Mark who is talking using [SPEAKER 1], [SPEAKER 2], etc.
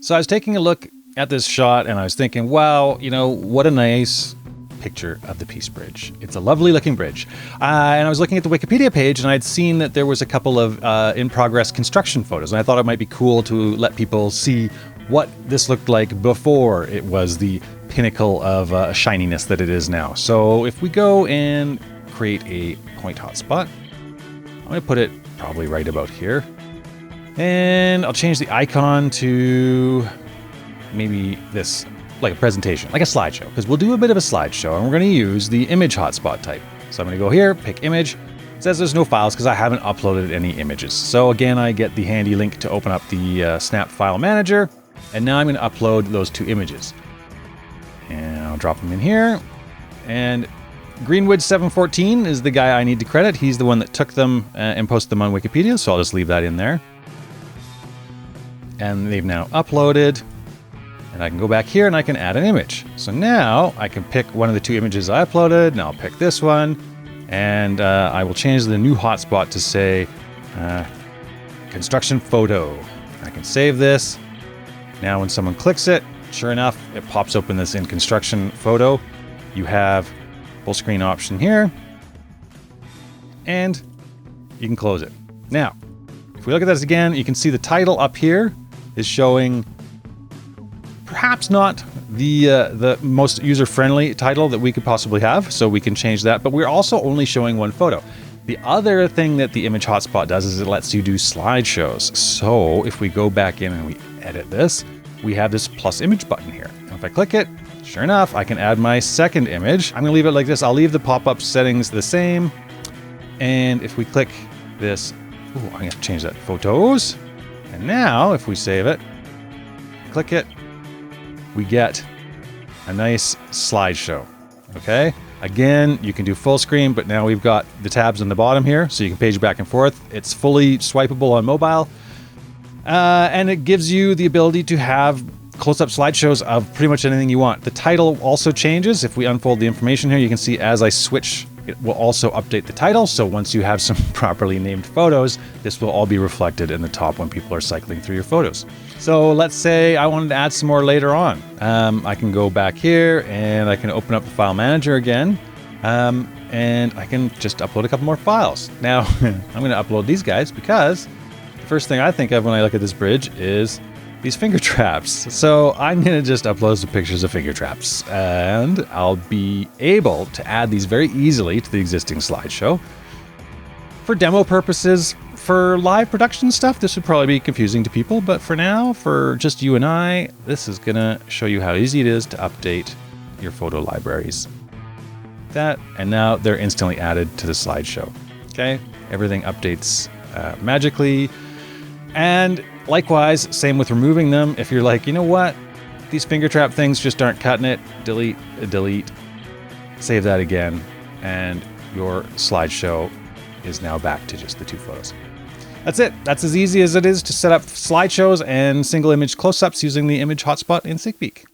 [SPEAKER 1] So I was taking a look at this shot and I was thinking, wow, you know, what a nice picture of the Peace Bridge. It's a lovely looking bridge. And I was looking at the Wikipedia page and I'd seen that there was a couple of in progress construction photos. And I thought it might be cool to let people see what this looked like before it was the pinnacle of shininess that it is now. So if we go and create a point hotspot, I'm going to put it probably right about here. And I'll change the icon to maybe this, like a presentation, like a slideshow, because we'll do a bit of a slideshow and we're going to use the image hotspot type. So I'm going to go here, pick image. It says there's no files because I haven't uploaded any images. So again, I get the handy link to open up the Snap File Manager. And now I'm going to upload those 2 images. And I'll drop them in here. And Greenwood 714 is the guy I need to credit. He's the one that took them and posted them on Wikipedia. So I'll just leave that in there. And they've now uploaded. And I can go back here and I can add an image. So now I can pick one of the 2 images I uploaded. And I'll pick this one. And I will change the new hotspot to say construction photo. I can save this. Now when someone clicks it, sure enough, it pops open this in construction photo. You have full screen option here. And you can close it. Now, if we look at this again, you can see the title up here is showing perhaps not the most user-friendly title that we could possibly have, so we can change that, but we're also only showing one photo. The other thing that the image hotspot does is it lets you do slideshows. So if we go back in and we edit this, we have this plus image button here. And if I click it, sure enough, I can add my second image. I'm gonna leave it like this. I'll leave the pop-up settings the same. And if we click this, ooh, I'm gonna change that, photos. And now if we save it, click it, we get a nice slideshow, okay? Again, you can do full screen, but now we've got the tabs on the bottom here, so you can page back and forth. It's fully swipeable on mobile, and it gives you the ability to have close-up slideshows of pretty much anything you want. The title also changes. If we unfold the information here, you can see as I switch, it will also update the title. So once you have some properly named photos, this will all be reflected in the top when people are cycling through your photos. So let's say I wanted to add some more later on. I can go back here and I can open up the file manager again. And I can just upload a couple more files. Now, I'm going to upload these guys because the first thing I think of when I look at this bridge is these finger traps. So I'm going to just upload some pictures of finger traps and I'll be able to add these very easily to the existing slideshow. For demo purposes, for live production stuff, this would probably be confusing to people, but for now, for just you and I, this is going to show you how easy it is to update your photo libraries. That, and now they're instantly added to the slideshow. Okay, everything updates magically. And likewise, same with removing them. If you're like, you know what, these finger trap things just aren't cutting it, delete, delete, save that again, and your slideshow is now back to just the 2 photos. That's it. That's as easy as it is to set up slideshows and single image close-ups using the image hotspot in SeekBeak.